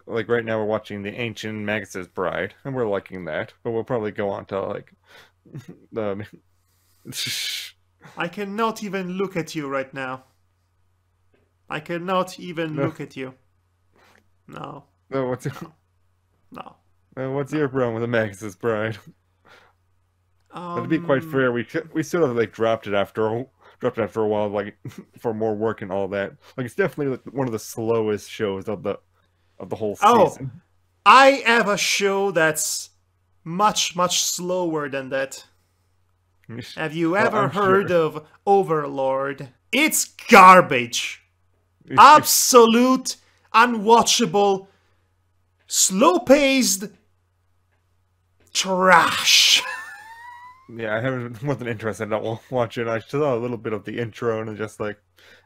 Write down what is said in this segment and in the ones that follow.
Like right now we're watching the Ancient Magus' Bride, and we're liking that. But we'll probably go on to like the. I cannot even look at you right now. I cannot even No, look at you. No, no, no, no, what's no. your problem with the Magus' Bride? But to be quite Um, fair, we sort of like dropped it after a while, like for more work and all that. Like it's definitely like, one of the slowest shows of the whole oh, season. I have a show that's much, much slower than that. Have you Well, ever I'm heard sure. of Overlord? It's garbage. Absolute, unwatchable, slow-paced trash. Yeah, I haven't wasn't interested in watching. I saw a little bit of the intro and just like,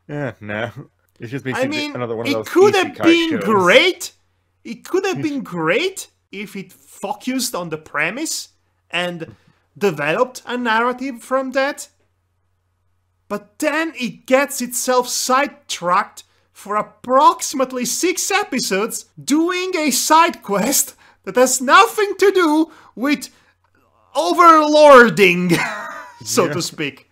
nah. It's just I basically mean, another one of it those could have isekai been shows. great. It could have been great if it focused on the premise and developed a narrative from that. But then it gets itself sidetracked for approximately 6 episodes doing a side quest that has nothing to do with overlording, so Yeah, to speak.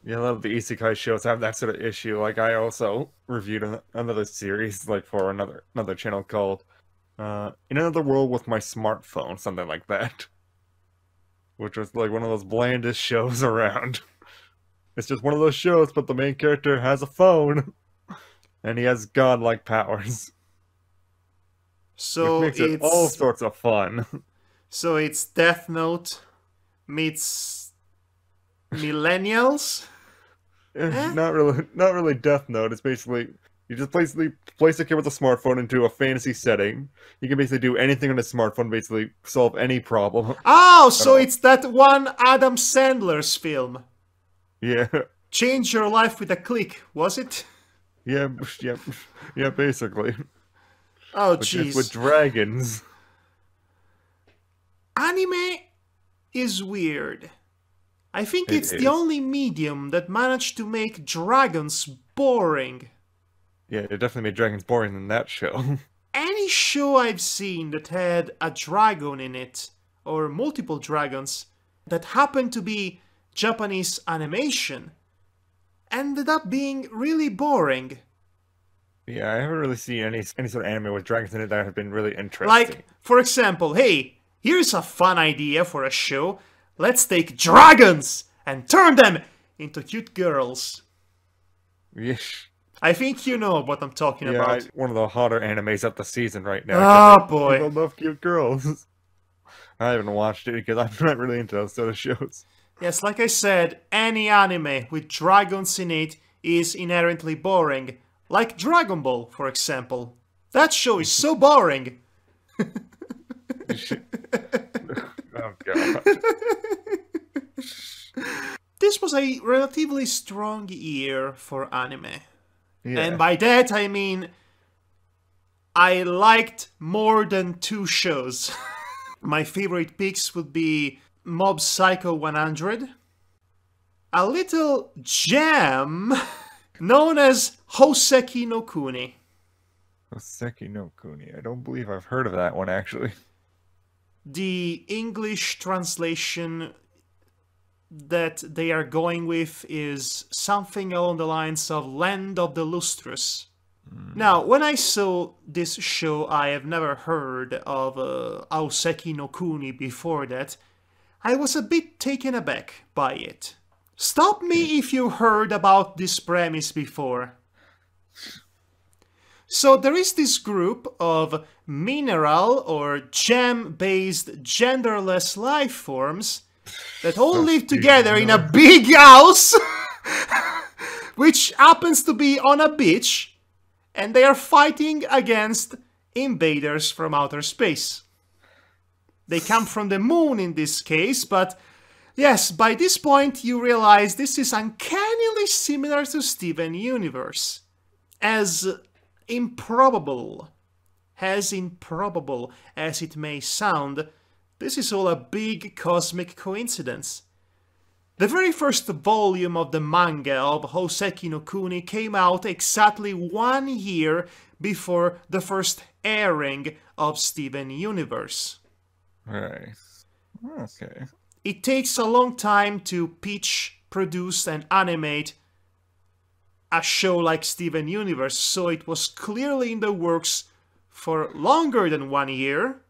yeah. A lot of the isekai shows have that sort of issue. Like I also reviewed another series, like for another channel called "In Another World with My Smartphone," something like that, which was like one of those blandest shows around. It's just one of those shows, but the main character has a phone and he has godlike powers, which So makes it all it's sorts of fun. so it's Death Note meets Millennials. Eh? Not really Death Note. It's basically you just basically place a kid with a smartphone into a fantasy setting. You can basically do anything on a smartphone, basically solve any problem Oh, at so all. it's that one Adam Sandler's film. Yeah, Change Your Life with a Click, was it? yeah, yeah, yeah. Basically, Oh, but just with jeez. dragons. Anime is weird. I think It it's the is. only medium that managed to make dragons boring. Yeah, it definitely made dragons boring in that show. Any show I've seen that had a dragon in it, or multiple dragons, that happened to be Japanese animation, ended up being really boring. Yeah, I haven't really seen any sort of anime with dragons in it that have been really Like, interesting. for example, hey, here's a fun idea for a show. Let's take dragons and turn them into cute girls. Yeesh. I think you know what I'm talking Yeah, about. one of the hotter animes of the season right now because Oh boy. people love cute girls. I haven't watched it because I'm not really into those sort of shows. Yes, like I said, any anime with dragons in it is inherently boring. Like Dragon Ball, for example. That show is so boring. Oh god. This was a relatively strong year for anime. And Yeah. by that I mean I liked more than 2 shows. My favorite picks would be Mob Psycho 100, a little gem known as Hoseki no Kuni. Oseki no Kuni. I don't believe I've heard of that one actually. The English translation that they are going with is something along the lines of Land of the Lustrous. Now, when I saw this show, I have never heard of Aoseki no Kuni before that. I was a bit taken aback by it. Stop me if you heard about this premise before. So there is this group of mineral or gem-based genderless life forms that all live Jesus, together in a no. big house, which happens to be on a beach, and they are fighting against invaders from outer space. They come from the moon in this case, but yes, by this point you realize this is uncannily similar to Steven Universe. As improbable, as improbable as it may sound, this is all a big cosmic coincidence. The very first volume of the manga of Hoseki no Kuni came out exactly 1 year before the first airing of Steven Universe. Right. Okay. It takes a long time to pitch, produce, and animate a show like Steven Universe, so it was clearly in the works for longer than 1 year.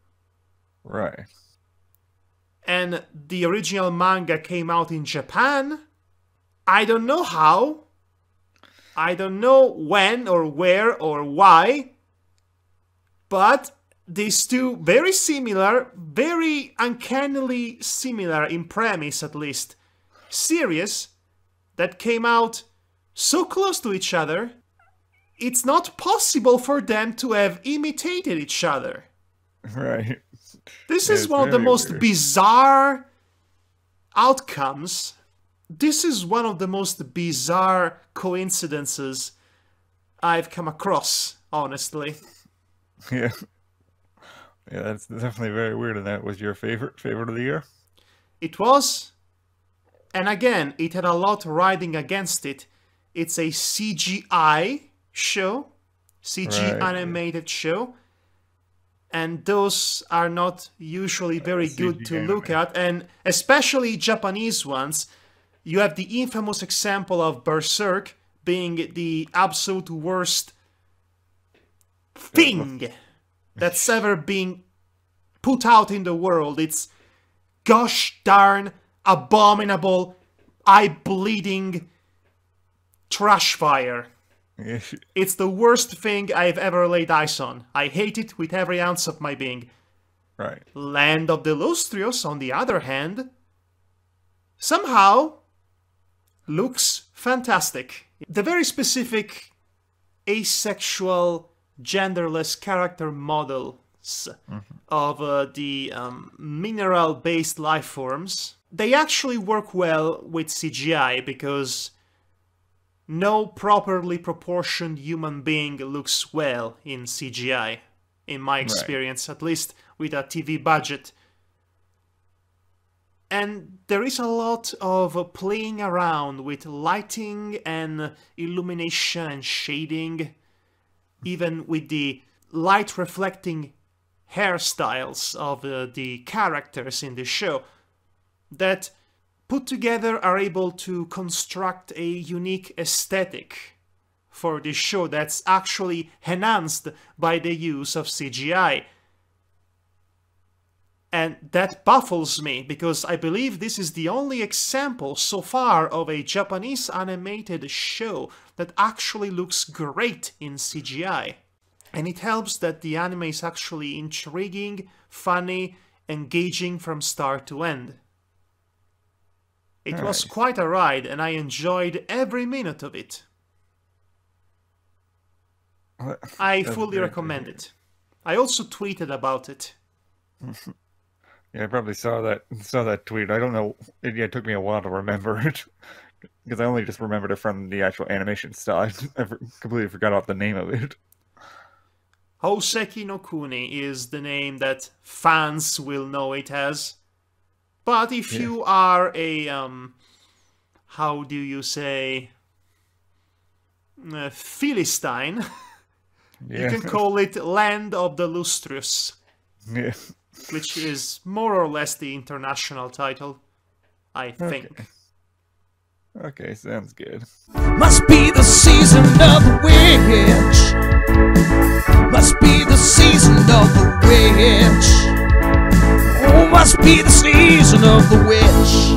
Right. And the original manga came out in Japan. I don't know how. I don't know when or where or why. But these two very similar, very uncannily similar in premise at least, series that came out so close to each other, it's not possible for them to have imitated each other. Right. This is one of the most bizarre outcomes. This is one of the most bizarre coincidences I've come across, honestly. Yeah. Yeah, that's definitely very weird. And that was your favorite of the year? It was. And again, it had a lot riding against it. It's a CGI show. CG animated show. And those are not usually very good to look at. And especially Japanese ones. You have the infamous example of Berserk being the absolute worst thing that's ever been put out in the world. It's gosh darn abominable, eye-bleeding trash fire. It's the worst thing I've ever laid eyes on. I hate it with every ounce of my being. Right. Land of the Lustrious, on the other hand, somehow looks fantastic. The very specific asexual, genderless character models of the mineral-based life forms, they actually work well with CGI because no properly proportioned human being looks well in CGI, in my experience, at least with a TV budget. And there is a lot of playing around with lighting and illumination and shading, even with the light reflecting hairstyles of the characters in the show, that put together are able to construct a unique aesthetic for this show that's actually enhanced by the use of CGI. And that baffles me, because I believe this is the only example so far of a Japanese animated show that actually looks great in CGI. And it helps that the anime is actually intriguing, funny, engaging from start to end. It was quite a ride, and I enjoyed every minute of it. I fully recommend it. I also tweeted about it. Yeah, I probably saw that tweet. I don't know. It took me a while to remember it because I only just remembered it from the actual animation style. I completely forgot about the name of it. Hoseki no Kuni is the name that fans will know it as. But if you are a how do you say, Philistine, you can call it Land of the Lustrious. Yeah. Which is more or less the international title, I think. Okay, sounds good. Must be the season of the witch. Must be the season of the witch. Oh, must be the season of the witch.